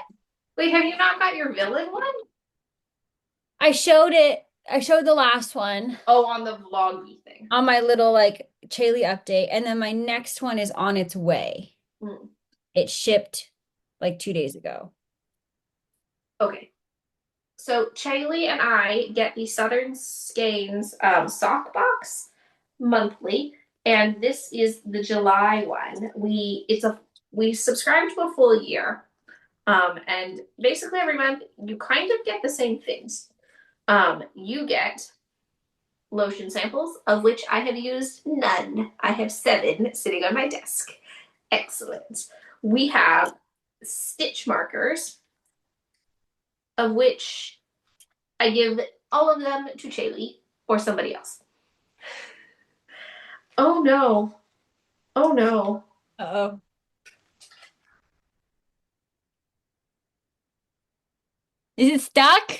Wait, have you not got your villain one? I showed it. I showed the last one Oh, on the vloggy thing. on my little like Chaley update, and then my next one is on its way. Hmm. It shipped like 2 days ago. Okay. So Chaley and I get the Southern Skeins sock box monthly, and this is the July one. We subscribe to a full year, and basically every month you kind of get the same things. You get lotion samples, of which I have used none. I have 7 sitting on my desk. Excellent. We have stitch markers, of which I give all of them to Chaley or somebody else. Oh no. Oh no. Uh-oh. Is it stuck?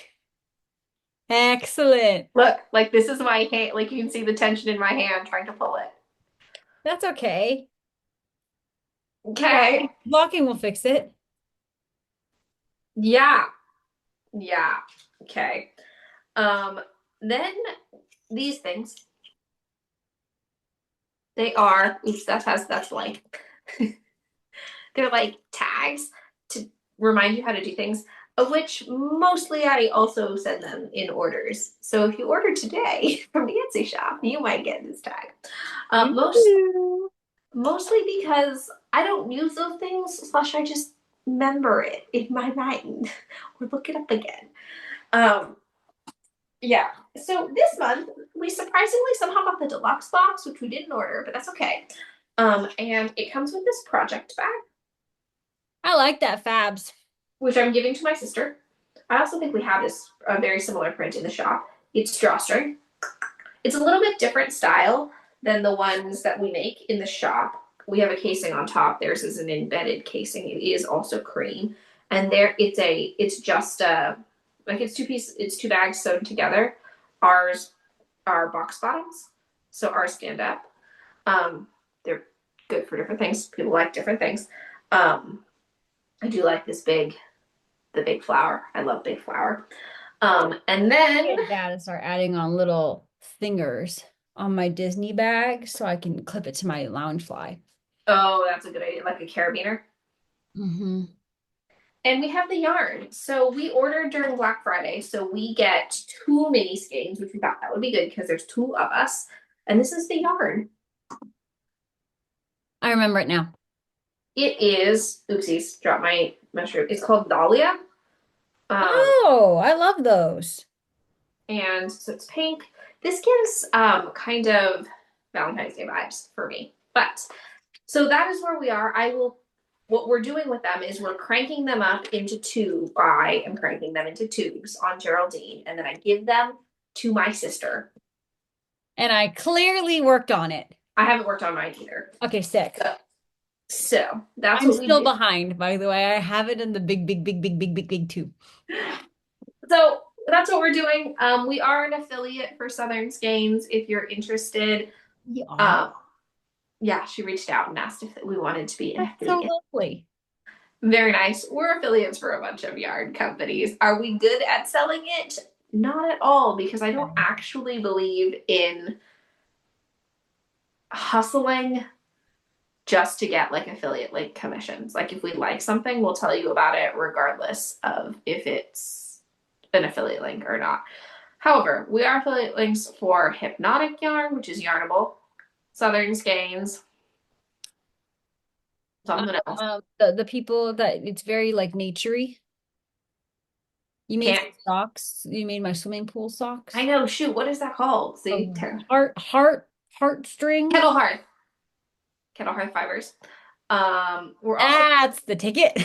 Excellent. Look, like this is my hand. Like you can see the tension in my hand trying to pull it. That's okay. Okay. Blocking will fix it. Yeah. Yeah. Okay. Then these things, they are, oops, that's blank. They're like tags to remind you how to do things, of which mostly I also send them in orders. So if you order today from the Etsy shop, you might get this tag. Ooh. Mostly because I don't use those things, slash I just remember it in my mind or look it up again. Um, yeah. So this month we surprisingly somehow got the deluxe box, which we didn't order, but that's okay. And it comes with this project bag, I like that, Fabs. which I'm giving to my sister. I also think we have this a very similar print in the shop. It's drawstring. It's a little bit different style than the ones that we make in the shop. We have a casing on top. Theirs is an embedded casing. It is also cream, and there it's just a like it's 2 bags sewn together. Ours are box bottoms, so ours stand up. They're good for different things. People like different things. I do like the big flower. I love big flower. And then Get that and start adding on little fingers. on my Disney bag so I can clip it to my lounge fly. Oh, that's a good idea, like a carabiner. Hmm. And we have the yarn. So we ordered during Black Friday. So we get two mini skeins, which we thought that would be good because there's two of us. And this is the yarn. I remember it now. It is, oopsies, drop my mushroom. It's called Dahlia. Um, Oh, I love those. and so it's pink. This gives kind of Valentine's Day vibes for me. But so that is where we are. What we're doing with them is we're cranking them up into two. I am cranking them into tubes on Geraldine, and then I give them to my sister. And I clearly worked on it. I haven't worked on mine either. Okay, sick. So that's I'm what we still do. behind, by the way. I have it in the big, big, big, big, big, big, big tube. So that's what we're doing. We are an affiliate for Southern Skeins if you're interested. We are. Um, yeah, she reached out and asked if we wanted to be an That's so affiliate. lovely. Very nice. We're affiliates for a bunch of yarn companies. Are we good at selling it? Not at all, because I don't actually believe in hustling just to get like affiliate link commissions. Like if we like something, we'll tell you about it regardless of if it's an affiliate link or not. However, we are affiliate links for Hypnotic Yarn, which is Yarnable, Southern Skeins, something else. The people that it's very like naturey. You made Can't. some socks. You made my swimming pool I socks. know. Shoot, what is that called? See, Oh, heartstrings. Kettle Hearth. Kettle Hearth fibers. We're also That's the ticket.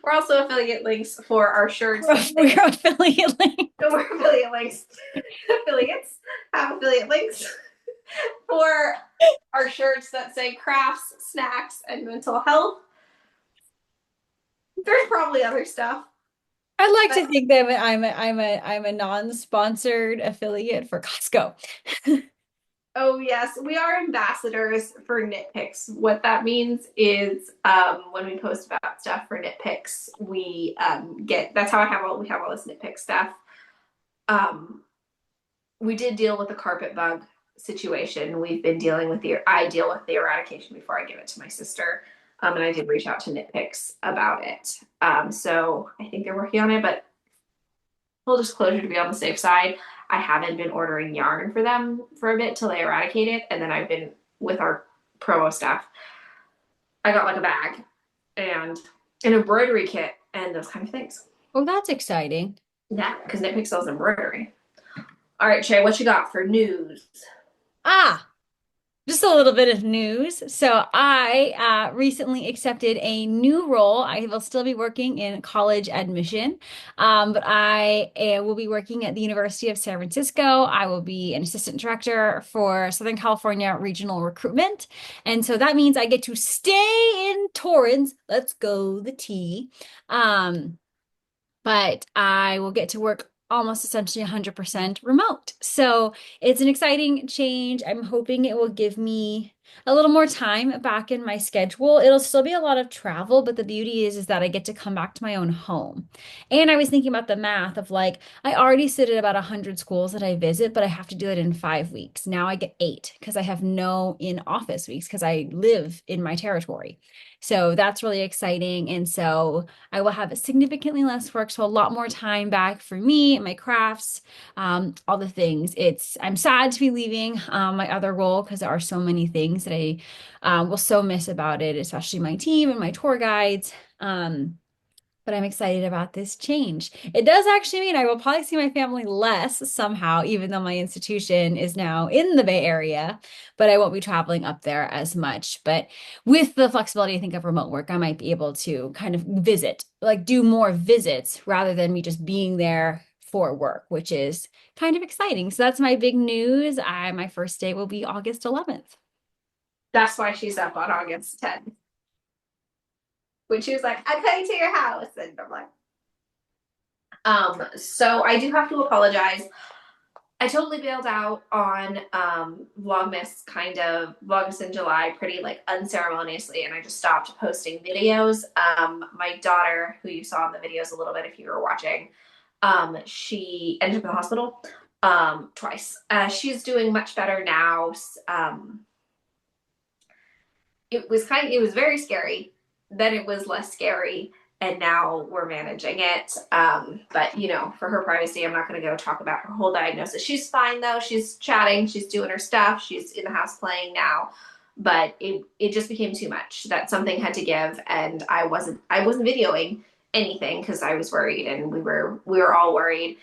we're also affiliate links for our shirts that We're say affiliate link. we're affiliate links. Affiliates have affiliate links for our shirts that say crafts, snacks, and mental health. There's probably other stuff. I'd like But to think that I'm a non-sponsored affiliate for Costco. oh yes, we are ambassadors for Nitpicks. What that means is when we post about stuff for Nitpicks, we get that's how we have all this Nitpick stuff. Um, we did deal with the carpet bug situation. We've been dealing with I deal with the eradication before I give it to my sister. And I did reach out to Nitpicks about it. So I think they're working on it, but full disclosure to be on the safe side, I haven't been ordering yarn for them for a bit till they eradicate it. And then I've been with our promo stuff. I got like a bag and an embroidery kit and those kind of things. Oh, that's exciting. Yeah, because Nitpick sells embroidery. All right, Shay, what you got for news? Ah, just a little bit of news. So I recently accepted a new role. I will still be working in college admission, but I will be working at the University of San Francisco. I will be an assistant director for Southern California regional recruitment. And so that means I get to stay in Torrance. Let's go the T. Um, but I will get to work almost essentially 100% remote. So it's an exciting change. I'm hoping it will give me a little more time back in my schedule. It'll still be a lot of travel, but the beauty is that I get to come back to my own home. And I was thinking about the math of like, I already sit at about 100 schools that I visit, but I have to do it in 5 weeks. Now I get 8 because I have no in-office weeks because I live in my territory. So that's really exciting. And so I will have significantly less work, so a lot more time back for me, my crafts, all the things. I'm sad to be leaving my other role because there are so many things that I will so miss about it, especially my team and my tour guides. But I'm excited about this change. It does actually mean I will probably see my family less somehow, even though my institution is now in the Bay Area, but I won't be traveling up there as much. But with the flexibility, I think, of remote work, I might be able to kind of visit, like do more visits rather than me just being there for work, which is kind of exciting. So that's my big news. My first day will be August 11th. That's why she's up on August 10th. When she was like, I'm coming to your house. And I'm like, so I do have to apologize. I totally bailed out on Vlogmas in July pretty like unceremoniously, and I just stopped posting videos. My daughter, who you saw in the videos a little bit if you were watching, she ended up in the hospital. twice. She's doing much better now. It was very scary. Then it was less scary, and now we're managing it. But for her privacy, I'm not going to go talk about her whole diagnosis. She's fine though. She's chatting. She's doing her stuff. She's in the house playing now. But it just became too much. That something had to give, and I wasn't videoing anything because I was worried, and we were all worried.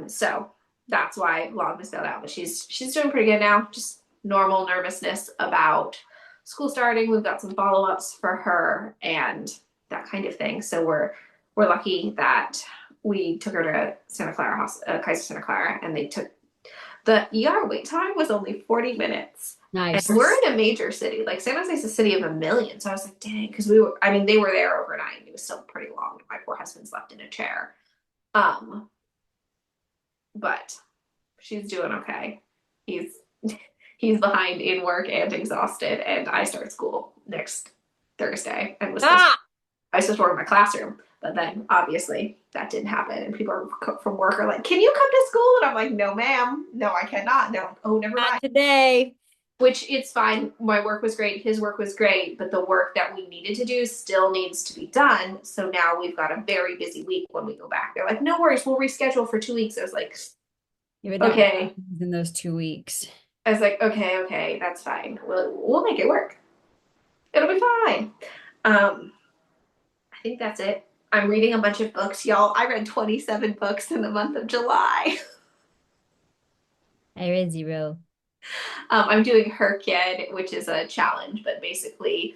So that's why Vlogmas bailed out. But she's doing pretty good now. Just normal nervousness about school starting. We've got some follow-ups for her and that kind of thing. So we're lucky that we took her to Santa Clara Kaiser Santa Clara, and they took the ER wait time was only 40 minutes. And Nice. we're in a major city. Like San Jose's a city of a million. So I was like, dang, because they were there overnight. It was still pretty long. My poor husband slept in a chair. But she's doing okay. He's he's behind in work and exhausted, and I start school next Thursday and Ah, I was supposed to work in my classroom, but then obviously that didn't happen, and people from work are like, "Can you come to school?" And I'm like, "No, ma'am, no, I cannot." And they're like, "Oh, never not mind." today. Which it's fine. My work was great. His work was great, but the work that we needed to do still needs to be done. So now we've got a very busy week when we go back. They're like, "No worries, we'll reschedule for 2 weeks." I was like, Yeah, but not "Okay." in those 2 weeks. I was like, "Okay, that's fine. We'll make it work. It'll be fine." I think that's it. I'm reading a bunch of books, y'all. I read 27 books in the month of July. I read zero. I'm doing Her Kid, which is a challenge, but basically,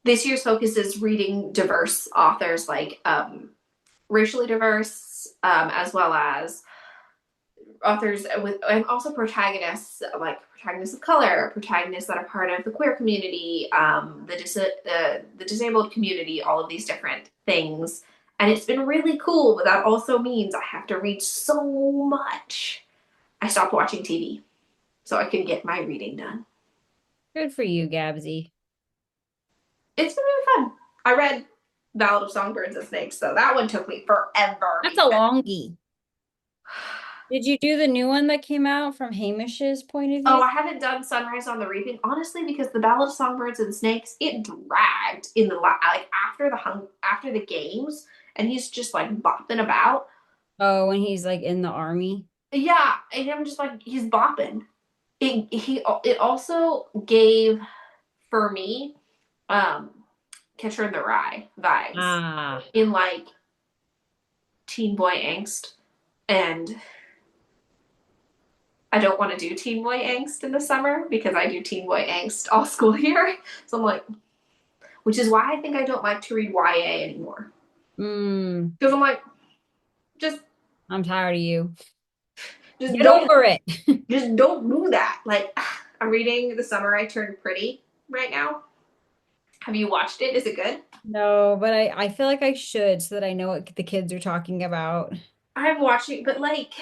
this year's focus is reading diverse authors, like racially diverse, as well as authors with, and also protagonists, like protagonists of color, protagonists that are part of the queer community, the disabled community, all of these different things. And it's been really cool, but that also means I have to read so much. I stopped watching TV so I can get my reading done. Good for you, Gabsy. It's been really fun. I read Ballad of Songbirds and Snakes, so that one took me forever That's a because longie. Did you do the new one that came out from Hamish's point of oh, view? I haven't done Sunrise on the Reaping, honestly, because the Ballad of Songbirds and Snakes, it dragged in the like after the games, and he's just like bopping about. Oh, when he's like in the army. Yeah, and I'm just like he's bopping. It also gave for me um Catcher in the Rye vibes Ah, in like teen boy angst, and I don't want to do teen boy angst in the summer because I do teen boy angst all school year. So I'm like, which is why I think I don't like to read YA anymore. mm, Because I'm like, just I'm tired of you. just Get don't over it. just don't do that. Like I'm reading The Summer I Turned Pretty right now. Have you watched it? Is it good? No, but I feel like I should so that I know what the kids are talking about. I'm watching, but like,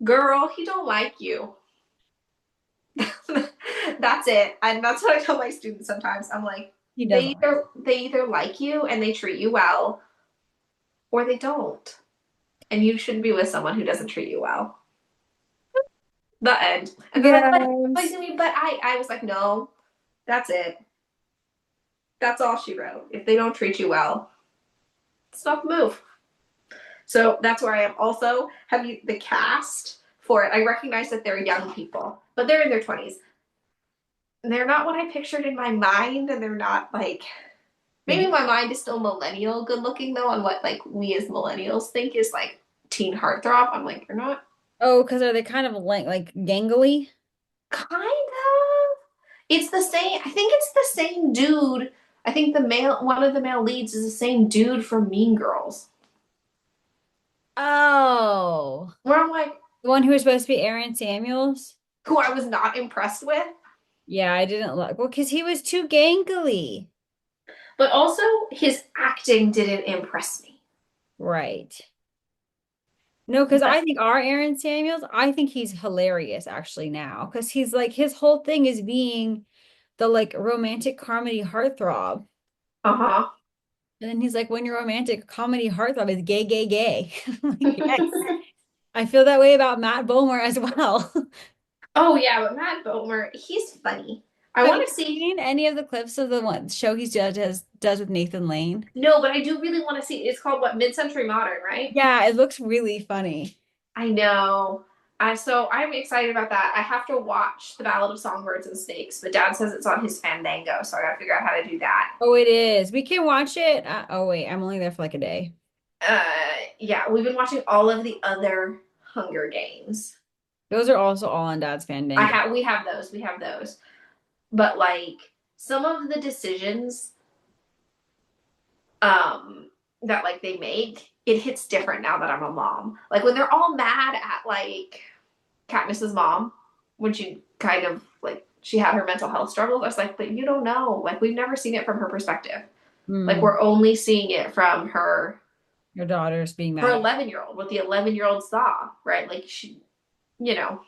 girl, he don't like you. That's it. And that's what I tell my students sometimes. I'm like, He they doesn't. either like you and they treat you well, or they don't. And you shouldn't be with someone who doesn't treat you well. The end. And they're like, Yes. but I was like, no, that's it. That's all she wrote. If they don't treat you well, stop move. So that's where I am. Also, have you the cast for it? I recognize that they're young people, but they're in their 20s. They're not what I pictured in my mind, and they're not like maybe my mind is still millennial good looking though on what like we as millennials think is like teen heartthrob. I'm like, you're not Oh, because are they kind of like gangly? kind of. It's the same. I think it's the same dude. I think one of the male leads is the same dude from Mean Girls. Oh, Where I'm like, the one who was supposed to be Aaron Samuels? who I was not impressed with. Yeah, I didn't like. Well, because he was too gangly. But also his acting didn't impress me. Right. No, because I think our Aaron Samuels, I think he's hilarious actually now. Because he's like his whole thing is being the like romantic comedy heartthrob. Uh-huh. And then he's like, when your romantic comedy heartthrob is gay, gay, gay. Like, yes. I feel that way about Matt Bomer as well. Oh yeah, but Matt Bomer, he's funny. I Have you want to see. seen any of the clips of the one show does with Nathan Lane? No, but I do really want to see. It's called what? Mid-Century Modern, right? Yeah, it looks really funny. I know. So I'm excited about that. I have to watch The Ballad of Songbirds and Snakes, but Dad says it's on his Fandango, so I gotta figure out how to do that. Oh, it is. We can watch it. Oh wait, I'm only there for like a day. Uh, yeah, we've been watching all of the other Hunger Games. Those are also all on Dad's Fandango. We have those. But like some of the decisions that like they make, it hits different now that I'm a mom. Like when they're all mad at like Katniss's mom when she kind of like she had her mental health struggles. I was like, but you don't know. Like we've never seen it from her perspective. Like Hmm. we're only seeing it from Your daughter's being her mad. 11-year-old, what the 11-year-old saw, right? Like she, you know,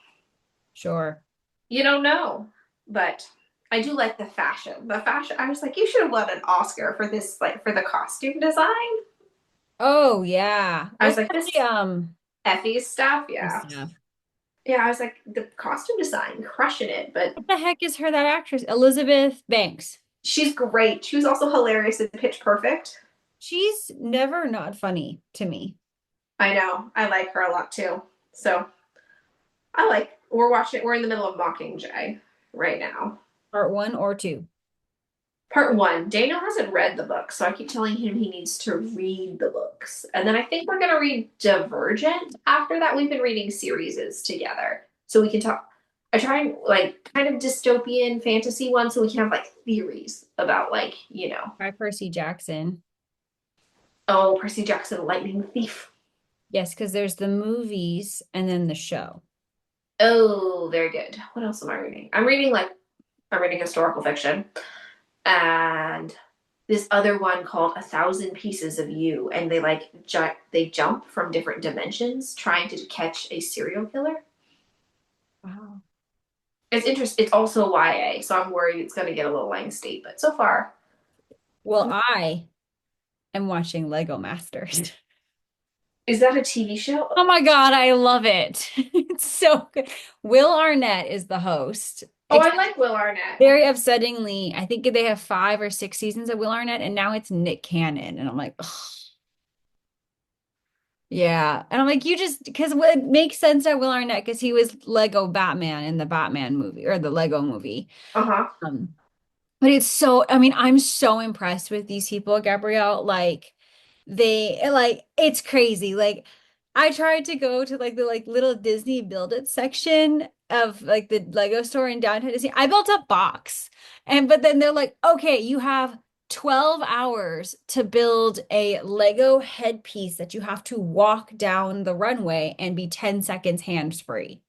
Sure. you don't know. But I do like the fashion. The fashion, I was like, you should have won an Oscar for this, like for the costume design. Oh yeah. I Was was like, that this Effie's stuff, the yeah. stuff? Yeah, I was like, the costume design, crushing it. But What the heck is her that actress? Elizabeth Banks. she's great. She was also hilarious in Pitch Perfect. She's never not funny to me. I know. I like her a lot too. So we're watching, we're in the middle of Mockingjay right now. Part one or two. Part one, Daniel hasn't read the book, so I keep telling him he needs to read the books. And then I think we're going to read Divergent after that. We've been reading series together. So we can talk. I try and like kind of dystopian fantasy ones so we can have like theories about like, By Percy Jackson. oh, Percy Jackson, Lightning Thief. Yes, because there's the movies and then the show. Oh, very good. What else am I reading? I'm reading historical fiction. And this other one called A Thousand Pieces of You, and they like they jump from different dimensions trying to catch a serial killer. Wow. It's interesting. It's also YA, so I'm worried it's going to get a little angsty, but so far. Well, I am watching Lego Masters. Is that a TV show? Oh my God, I love it. It's so good. Will Arnett is the host. Oh, I like Will Arnett. Very upsettingly, I think they have 5 or 6 seasons of Will Arnett, and now it's Nick Cannon. And I'm like, ugh. Yeah. And I'm like, you just, because it makes sense to Will Arnett because he was Lego Batman in the Batman movie or the Lego movie. Uh-huh. Um, but it's so, I mean, I'm so impressed with these people, Gabrielle. Like, it's crazy. Like, I tried to go to like the like little Disney Build It section of like the Lego store in downtown Disney. I built a box, and but then they're like, okay, you have 12 hours to build a Lego headpiece that you have to walk down the runway and be 10 seconds hands-free.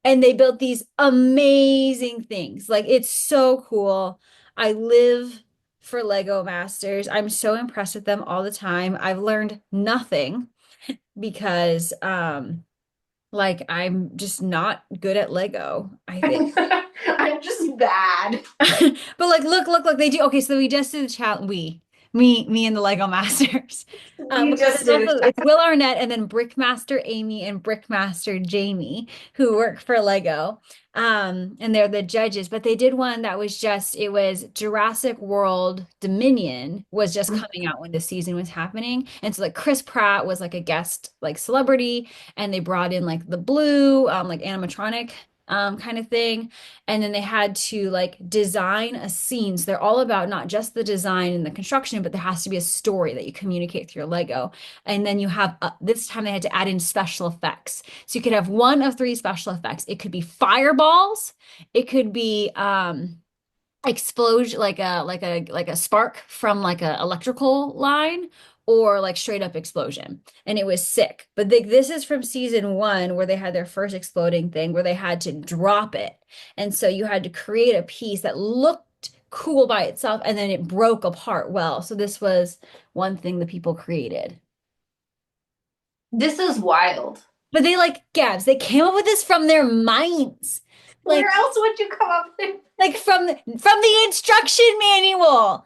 And they built these amazing things. Like it's so cool. I live for Lego Masters. I'm so impressed with them all the time. I've learned nothing because like I'm just not good at Lego, I think. I'm just bad. But like look, they do okay, so we just did the challenge me and the Lego Masters. We Because just did it's Will Arnett and then Brickmaster Amy and Brickmaster Jamie who work for Lego. And they're the judges, but they did one that was just it was Jurassic World Dominion was just coming out when the season was happening. And so like Chris Pratt was like a guest like celebrity and they brought in like the blue like animatronic kind of thing. And then they had to like design a scene. So they're all about not just the design and the construction, but there has to be a story that you communicate through your Lego. And then you have this time they had to add in special effects. So you could have one of three special effects. It could be fireballs, it could be explosion like a spark from like a electrical line or like straight up explosion and it was sick but this is from season one where they had their first exploding thing where they had to drop it and so you had to create a piece that looked cool by itself and then it broke apart well so this was one thing the people created This is wild. but they like Gabs they came up with this from their minds like Where else would you come up with? from the instruction manual.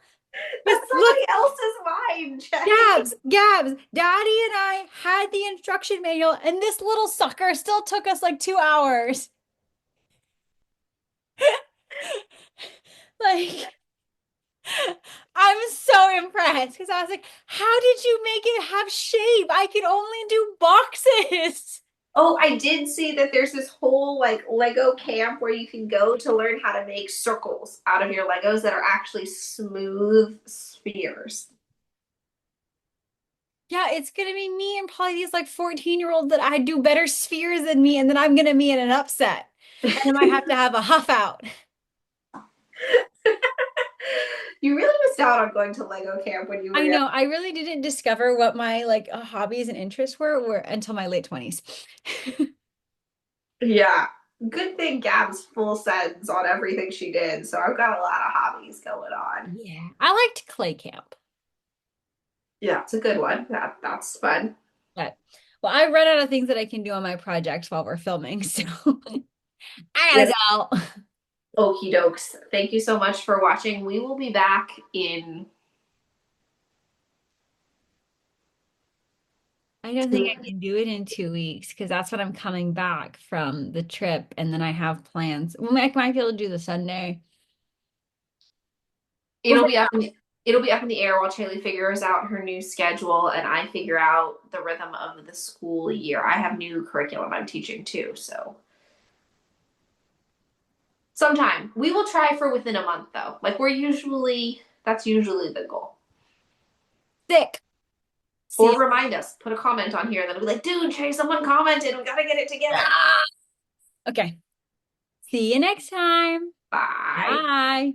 That's Look, somebody else's mind, Jenny. Gabs, Daddy and I had the instruction manual, and this little sucker still took us like 2 hours. Like, I'm so impressed because I was like, how did you make it have shape? I can only do boxes. Oh, I did see that there's this whole like Lego camp where you can go to learn how to make circles out of your Legos that are actually smooth spheres. Yeah, it's gonna be me and probably these like 14-year-olds that I do better spheres than me, and then I'm gonna be in an upset. And then I might have to have a huff out. You really missed out on going to Lego camp when you were I young. know. I really didn't discover what my like hobbies and interests were until my late 20s. Yeah. Good thing Gab's full sends on everything she did. So I've got a lot of hobbies going on. Yeah. I liked clay camp. Yeah, it's a good one. That's fun. But well, I run out of things that I can do on my projects while we're filming, so I Yes. gotta go. Okie dokes. Thank you so much for watching. We will be back in I don't think I can do it in 2 weeks because that's when I'm coming back from the trip, and then I have plans. Well, I might be able to do the Sunday. We'll it'll be up in, it'll be up in the air while Chaley figures out her new schedule and I figure out the rhythm of the school year. I have new curriculum I'm teaching too, so sometime. We will try for within a month though. Like that's usually the goal. sick. See Or you. remind us, put a comment on here that'll be like, dude, Shay, someone commented. We gotta get it together. Ah! Okay. See you next time. Bye. Bye.